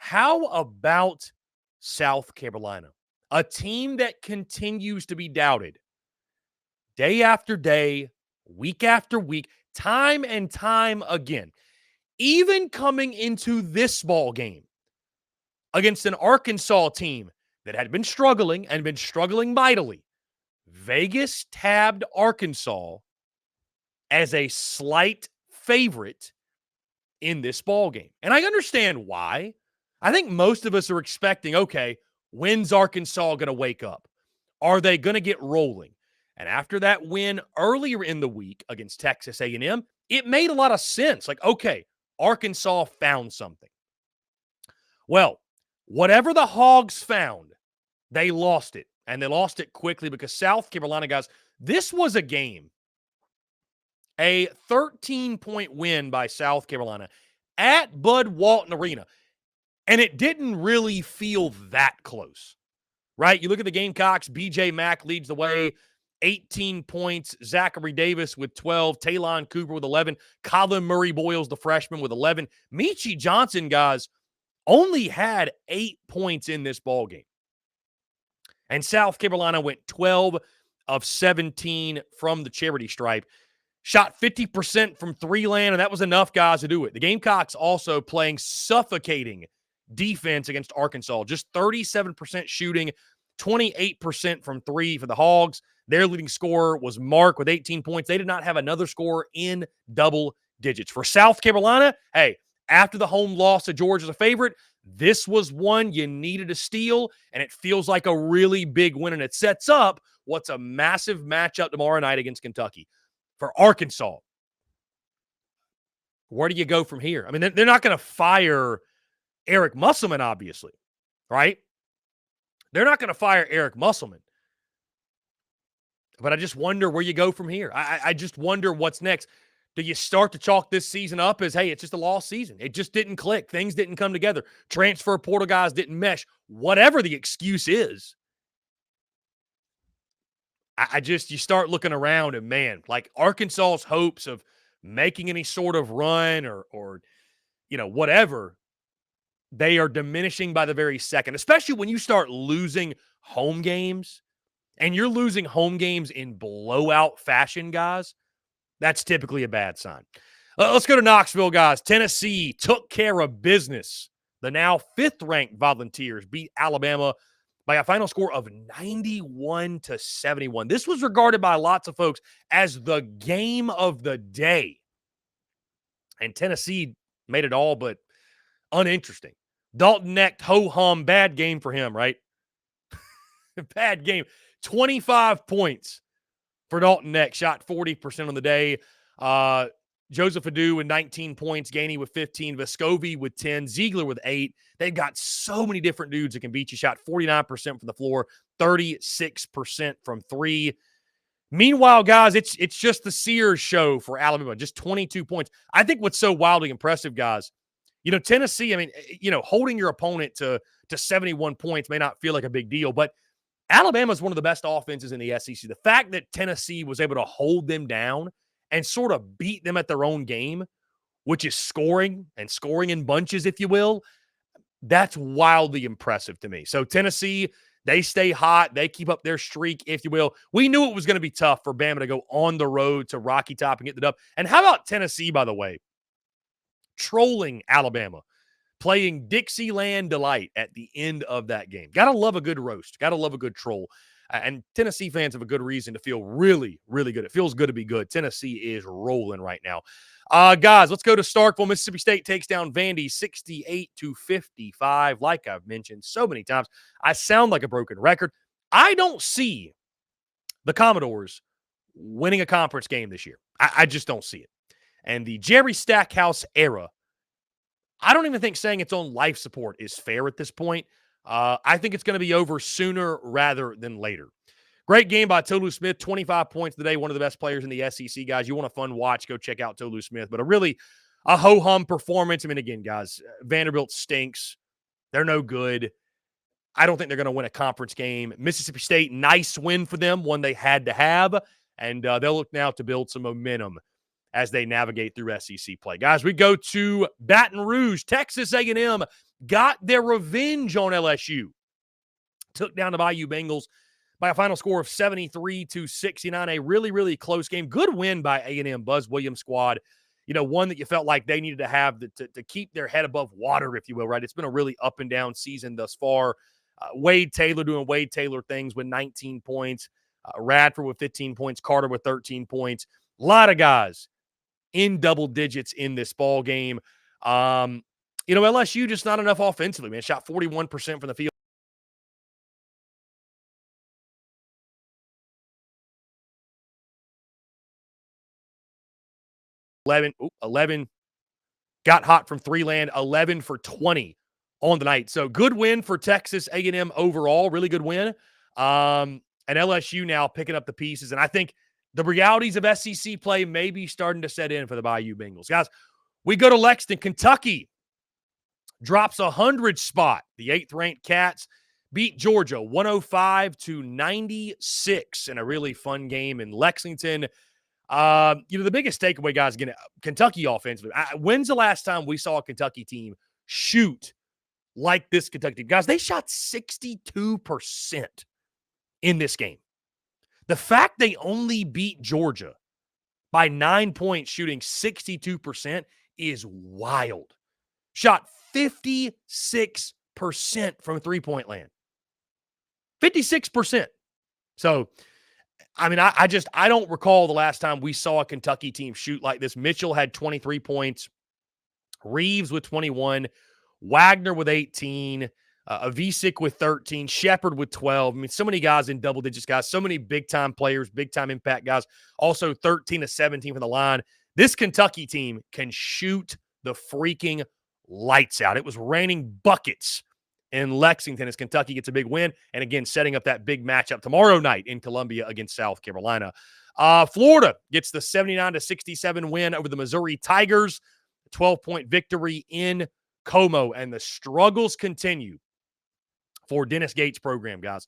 How about South Carolina? A team that continues to be doubted day after day, week after week, time and time again. Even coming into this ball game against an Arkansas team that had been struggling and been struggling mightily, Vegas tabbed Arkansas as a slight favorite in this ball game. And I understand why. I think most of us are expecting, okay, when's Arkansas going to wake up? Are they going to get rolling? And after that win earlier in the week against Texas A&M, it made a lot of sense. Like, okay, Arkansas found something. Well, whatever the Hogs found, they lost it. And they lost it quickly because South Carolina, guys, this was a game, a 13-point win by South Carolina at Bud Walton Arena. And it didn't really feel that close, right? You look at the Gamecocks, B.J. Mack leads the way, 18 points. Zachary Davis with 12. Talon Cooper with 11. Colin Murray-Boyles, the freshman, with 11. Michi Johnson, guys, only had 8 points in this ballgame. And South Carolina went 12 of 17 from the charity stripe. Shot 50% from three land, and that was enough, guys, to do it. The Gamecocks also playing suffocating defense against Arkansas. Just 37% shooting, 28% from three for the Hogs. Their leading scorer was Mark with 18 points. They did not have another scorer in double digits. For South Carolina, hey, after the home loss to Georgia as a favorite, this was one you needed to steal, and it feels like a really big win, and it sets up what's a massive matchup tomorrow night against Kentucky. For Arkansas, where do you go from here? I mean, they're not going to fire Eric Musselman, obviously, right? They're not going to fire Eric Musselman. But I just wonder where you go from here. I just wonder what's next. Do you start to chalk this season up as, hey, it's just a lost season? It just didn't click. Things didn't come together. Transfer portal guys didn't mesh. Whatever the excuse is, you start looking around and, man, like Arkansas's hopes of making any sort of run or whatever, they are diminishing by the very second, especially when you start losing home games, and you're losing home games in blowout fashion, guys. That's typically a bad sign. Let's go to Knoxville, guys. Tennessee took care of business. The now fifth-ranked Volunteers beat Alabama by a final score of 91-71. This was regarded by lots of folks as the game of the day. And Tennessee made it all but uninteresting. Dalton Knecht, ho-hum, bad game for him, right? Bad game. 25 points for Dalton Knecht. Shot 40% on the day. Joseph Adu with 19 points. Gainey with 15. Vescovi with 10. Ziegler with 8. They've got so many different dudes that can beat you. Shot 49% from the floor. 36% from three. Meanwhile, guys, it's just the Sears show for Alabama. Just 22 points. I think what's so wildly impressive, guys, Tennessee, I mean, holding your opponent to 71 points may not feel like a big deal, but Alabama is one of the best offenses in the SEC. The fact that Tennessee was able to hold them down and sort of beat them at their own game, which is scoring in bunches, if you will, that's wildly impressive to me. So Tennessee, they stay hot. They keep up their streak, if you will. We knew it was going to be tough for Bama to go on the road to Rocky Top and get the dub. And how about Tennessee, by the way, trolling Alabama, playing Dixieland Delight at the end of that game. Got to love a good roast. Got to love a good troll. And Tennessee fans have a good reason to feel really, really good. It feels good to be good. Tennessee is rolling right now. Guys, let's go to Starkville. Mississippi State takes down Vandy 68-55. Like I've mentioned so many times, I sound like a broken record. I don't see the Commodores winning a conference game this year. I just don't see it. And the Jerry Stackhouse era, I don't even think saying it's on life support is fair at this point. I think it's going to be over sooner rather than later. Great game by Tolu Smith, 25 points today, one of the best players in the SEC, guys. You want a fun watch, go check out Tolu Smith. But a ho-hum performance. I mean, again, guys, Vanderbilt stinks. They're no good. I don't think they're going to win a conference game. Mississippi State, nice win for them, one they had to have. And they'll look now to build some momentum as they navigate through SEC play. Guys, we go to Baton Rouge. Texas A&M got their revenge on LSU. Took down the Bayou Bengals by a final score of 73-69. A really, really close game. Good win by A&M. Buzz Williams' squad. One that you felt like they needed to have to keep their head above water, if you will, right? It's been a really up and down season thus far. Wade Taylor doing Wade Taylor things with 19 points. Radford with 15 points. Carter with 13 points. A lot of guys in double digits in this ball game. LSU just not enough offensively, man. Shot 41% from the field. 11 got hot from three land, 11 for 20 on the night. So good win for Texas A&M overall, really good win. And LSU now picking up the pieces. And I think the realities of SEC play may be starting to set in for the Bayou Bengals. Guys, we go to Lexington. Kentucky drops a 100 spot. The 8th-ranked Cats beat Georgia 105-96 in a really fun game in Lexington. The biggest takeaway, guys, again, Kentucky offensively. When's the last time we saw a Kentucky team shoot like this Kentucky team? Guys, they shot 62% in this game. The fact they only beat Georgia by 9 points shooting 62% is wild. Shot 56% from three-point land. 56%. So, I don't recall the last time we saw a Kentucky team shoot like this. Mitchell had 23 points. Reeves with 21. Wagner with 18. Avicic with 13. Shepard with 12. So many guys in double digits, guys. So many big-time players, big-time impact guys. Also 13-17 from the line. This Kentucky team can shoot the freaking lights out. It was raining buckets in Lexington as Kentucky gets a big win. And again, setting up that big matchup tomorrow night in Columbia against South Carolina. Florida gets the 79-67 win over the Missouri Tigers. 12-point victory in Como. And the struggles continue for Dennis Gates' program, guys.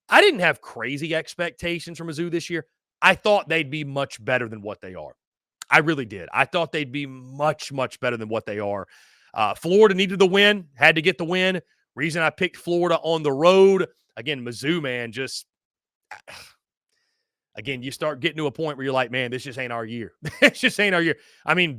I didn't have crazy expectations from Mizzou this year. I thought they'd be much better than what they are. I really did. I thought they'd be much, much better than what they are. Florida needed the win, had to get the win. Reason I picked Florida on the road. Again, Mizzou, man, again, you start getting to a point where you're like, man, this just ain't our year. This just ain't our year.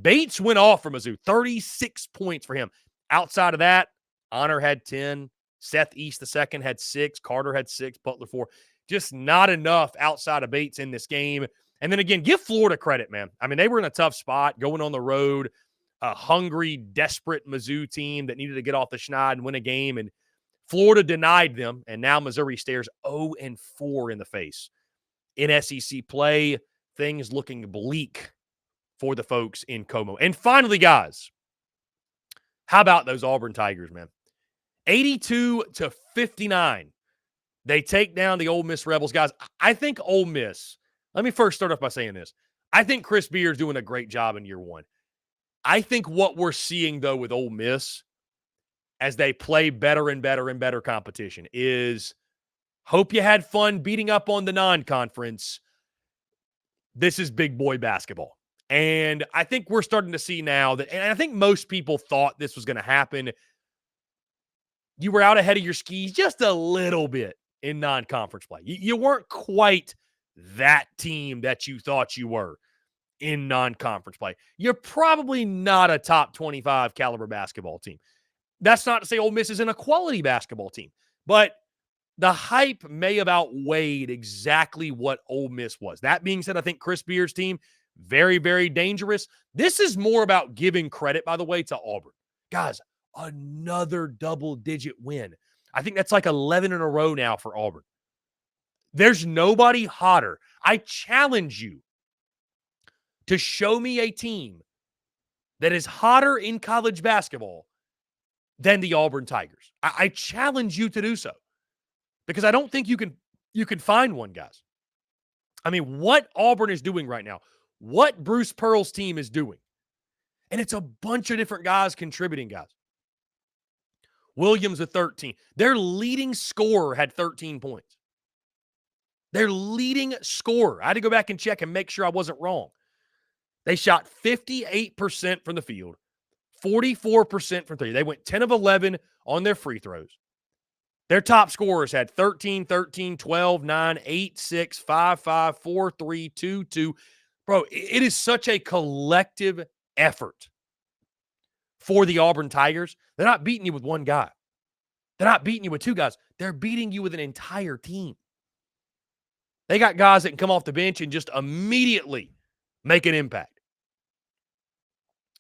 Bates went off for Mizzou. 36 points for him. Outside of that, Honor had 10. Seth East II had 6. Carter had 6. Butler 4. Just not enough outside of Bates in this game. And then again, give Florida credit, man. They were in a tough spot going on the road. A hungry, desperate Mizzou team that needed to get off the schneid and win a game. And Florida denied them. And now Missouri stares 0-4 in the face. In SEC play, things looking bleak for the folks in Como. And finally, guys, how about those Auburn Tigers, man? 82-59. They take down the Ole Miss Rebels. Guys, I think Ole Miss, let me first start off by saying this. I think Chris Beard's doing a great job in year one. I think what we're seeing, though, with Ole Miss as they play better and better and better competition is hope you had fun beating up on the non-conference. This is big boy basketball. And I think we're starting to see now that, and I think most people thought this was going to happen. You were out ahead of your skis just a little bit in non-conference play. You weren't quite that team that you thought you were in non-conference play. You're probably not a top 25 caliber basketball team. That's not to say Ole Miss isn't a quality basketball team, but the hype may have outweighed exactly what Ole Miss was. That being said, I think Chris Beard's team, very, very dangerous. This is more about giving credit, by the way, to Auburn. Guys, another double-digit win. I think that's like 11 in a row now for Auburn. There's nobody hotter. I challenge you to show me a team that is hotter in college basketball than the Auburn Tigers. I challenge you to do so because I don't think you can find one, guys. What Auburn is doing right now, what Bruce Pearl's team is doing, and it's a bunch of different guys contributing, guys. Williams with 13. Their leading scorer had 13 points. Their leading scorer. I had to go back and check and make sure I wasn't wrong. They shot 58% from the field, 44% from three. They went 10 of 11 on their free throws. Their top scorers had 13, 13, 12, 9, 8, 6, 5, 5, 4, 3, 2, 2. Bro, it is such a collective effort for the Auburn Tigers. They're not beating you with one guy. They're not beating you with two guys. They're beating you with an entire team. They got guys that can come off the bench and just immediately make an impact.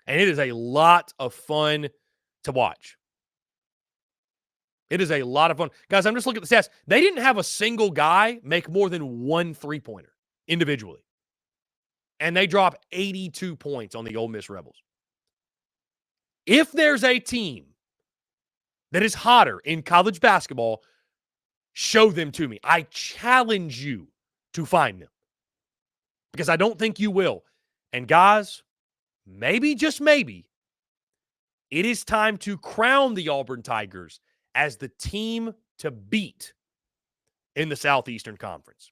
And it is a lot of fun to watch. It is a lot of fun. Guys, I'm just looking at the stats. They didn't have a single guy make more than one three-pointer individually. And they dropped 82 points on the Ole Miss Rebels. If there's a team that is hotter in college basketball, show them to me. I challenge you to find them. Because I don't think you will. And guys, maybe, just maybe, it is time to crown the Auburn Tigers as the team to beat in the Southeastern Conference.